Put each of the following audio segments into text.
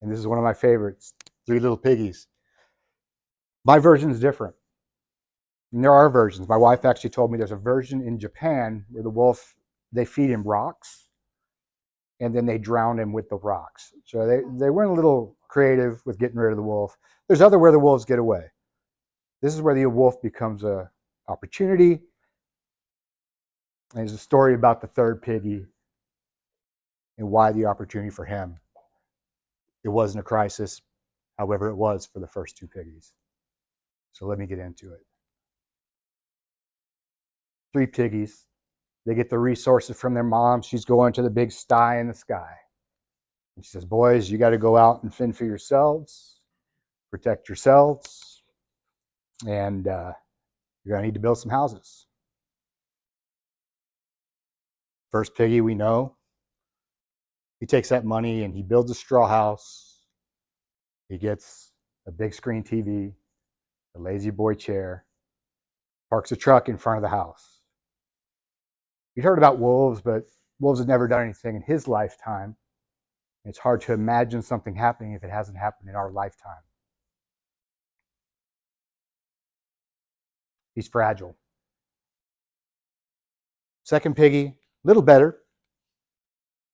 And this is one of my favorites, Three Little Piggies. My version is different. And there are versions. My wife actually told me there's a version in Japan where the wolf, they feed him rocks and then they drown him with the rocks. So they went a little creative with getting rid of the wolf. There's other where the wolves get away. This is where the wolf becomes an opportunity. And there's a story about the third piggy and why the opportunity for him. It wasn't a crisis, however it was for the first two piggies. So let me get into it. Three piggies. They get the resources from their mom. She's going to the big sty in the sky. And she says, boys, you got to go out and fend for yourselves, protect yourselves, and you're going to need to build some houses. First piggy, we know, he takes that money and he builds a straw house. He gets a big screen TV, a lazy boy chair, parks a truck in front of the house. You'd heard about wolves, but wolves had never done anything in his lifetime. It's hard to imagine something happening if it hasn't happened in our lifetime. He's fragile. Second piggy, a little better.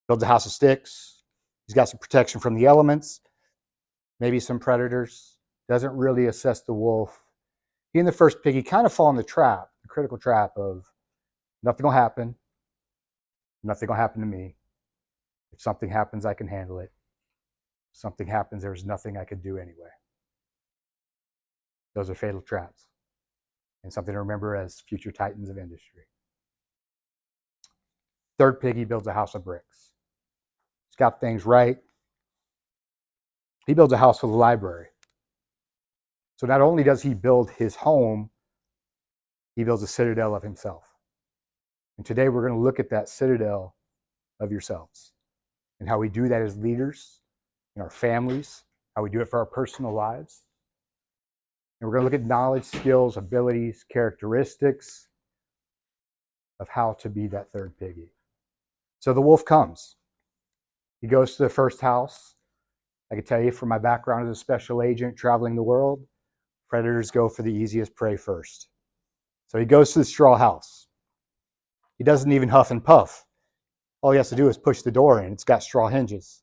Builds a house of sticks. He's got some protection from the elements, maybe some predators. Doesn't really assess the wolf. He and the first piggy kind of fall in the trap, the critical trap of nothing will happen. Nothing will happen to me. If something happens, I can handle it. If something happens, there's nothing I could do anyway. Those are fatal traps. And something to remember as future titans of industry. Third piggy builds a house of bricks. He's got things right. He builds a house with a library. So not only does he build his home, he builds a citadel of himself. And today we're going to look at that citadel of yourselves and how we do that as leaders in our families, how we do it for our personal lives. And we're going to look at knowledge, skills, abilities, characteristics of how to be that third piggy. So the wolf comes. He goes to the first house. I can tell you from my background as a special agent traveling the world, predators go for the easiest prey first. So he goes to the straw house. He doesn't even huff and puff. All he has to do is push the door in. It's got straw hinges.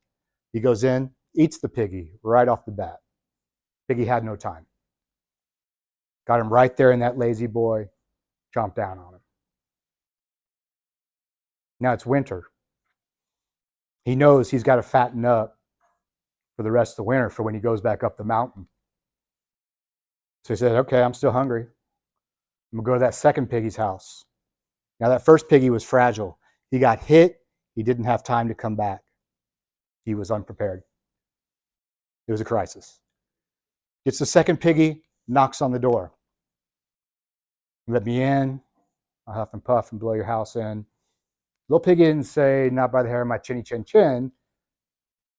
He goes in, eats the piggy right off the bat. Piggy had no time. Got him right there in that lazy boy, chomped down on him. Now it's winter. He knows he's got to fatten up for the rest of the winter for when he goes back up the mountain. So he said, okay, I'm still hungry. I'm going to go to that second piggy's house. Now that first piggy was fragile. He got hit. He didn't have time to come back. He was unprepared. It was a crisis. Gets the second piggy, knocks on the door. Let me in. I'll huff and puff and blow your house in. Little piggy didn't say, not by the hair of my chinny chin chin.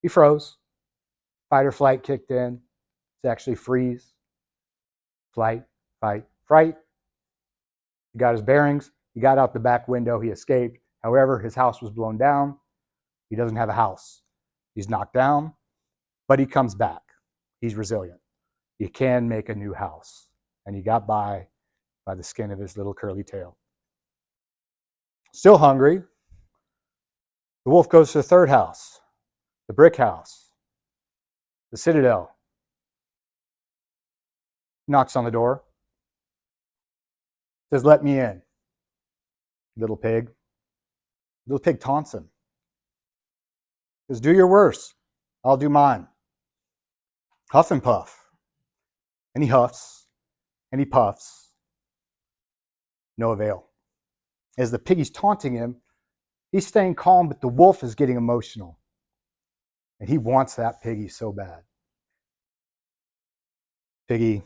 He froze. Fight or flight kicked in. It's actually freeze. Flight, fight, fright. He got his bearings. He got out the back window. He escaped. However, his house was blown down. He doesn't have a house. He's knocked down, but he comes back. He's resilient. You can make a new house. And he got by the skin of his little curly tail. Still hungry. The wolf goes to the third house, the brick house, the citadel. Knocks on the door. Says, let me in. Little pig. Little pig taunts him. Says, do your worst. I'll do mine. Huff and puff. And he huffs and he puffs. No avail. As the piggy's taunting him, he's staying calm, but the wolf is getting emotional. And he wants that piggy so bad. Piggy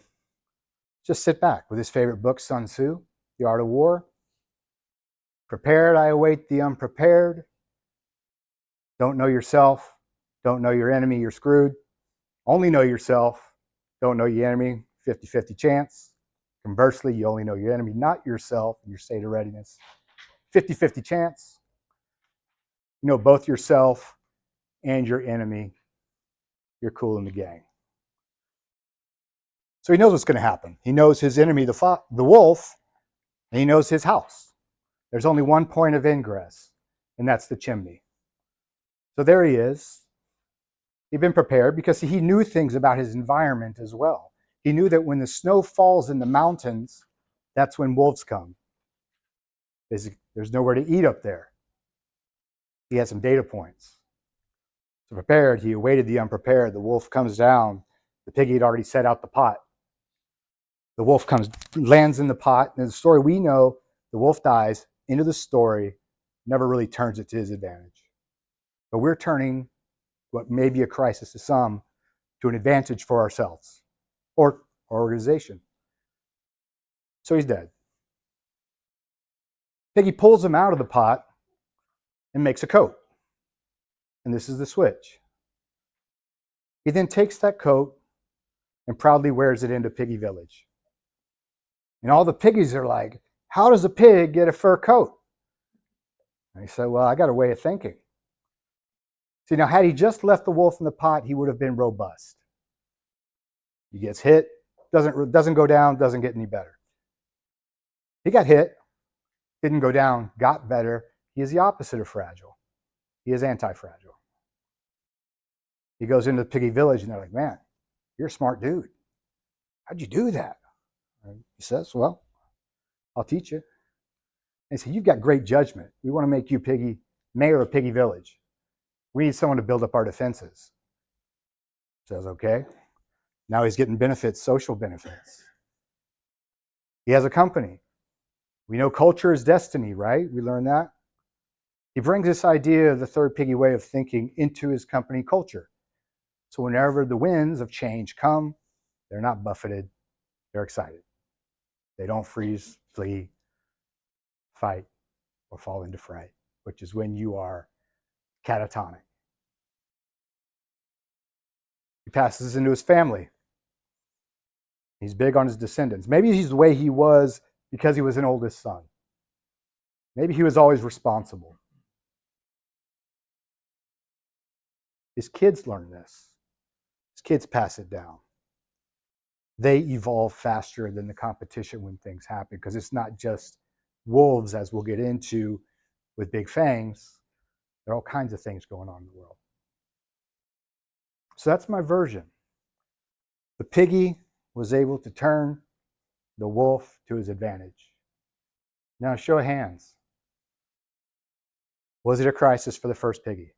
just sit back with his favorite book, Sun Tzu, The Art of War. Prepared, I await the unprepared. Don't know yourself. Don't know your enemy, you're screwed. Only know yourself. Don't know your enemy, 50-50 chance. Conversely, you only know your enemy, not yourself, in your state of readiness. 50-50 chance. You know both yourself and your enemy you're cool in the gang. So he knows what's going to happen. He knows his enemy, the wolf, and he knows his house. There's only one point of ingress, and that's the chimney. So there he is. He'd been prepared because he knew things about his environment as well. He knew that when the snow falls in the mountains, that's when wolves come. There's nowhere to eat up there. He had some data points. So prepared, he awaited the unprepared. The wolf comes down. The piggy had already set out the pot. The wolf lands in the pot. And in the story we know, the wolf dies. Into the story, never really turns it to his advantage. But we're turning what may be a crisis to some to an advantage for ourselves or our organization. So he's dead. Piggy pulls him out of the pot and makes a coat. And this is the switch. He then takes that coat and proudly wears it into Piggy Village. And all the piggies are like, how does a pig get a fur coat? And he said, well, I got a way of thinking. See, now had he just left the wolf in the pot, he would have been robust. He gets hit, doesn't go down, doesn't get any better. He got hit, didn't go down, got better. He is the opposite of fragile. He is anti-fragile. He goes into the piggy village and they're like, man, you're a smart dude. How'd you do that? And he says, well, I'll teach you. And he said, you've got great judgment. We want to make you mayor of Piggy Village. We need someone to build up our defenses. Says, okay. Now he's getting benefits, social benefits. He has a company. We know culture is destiny, right? We learned that. He brings this idea of the third piggy way of thinking into his company culture. So whenever the winds of change come, they're not buffeted, they're excited. They don't freeze, flee, fight, or fall into fright, which is when you are catatonic. He passes this into his family. He's big on his descendants. Maybe he's the way he was because he was an oldest son. Maybe he was always responsible. His kids learn this. His kids pass it down. They evolve faster than the competition when things happen because it's not just wolves, as we'll get into, with big fangs. There are all kinds of things going on in the world. So that's my version. The piggy was able to turn the wolf to his advantage. Now, show of hands. Was it a crisis for the first piggy?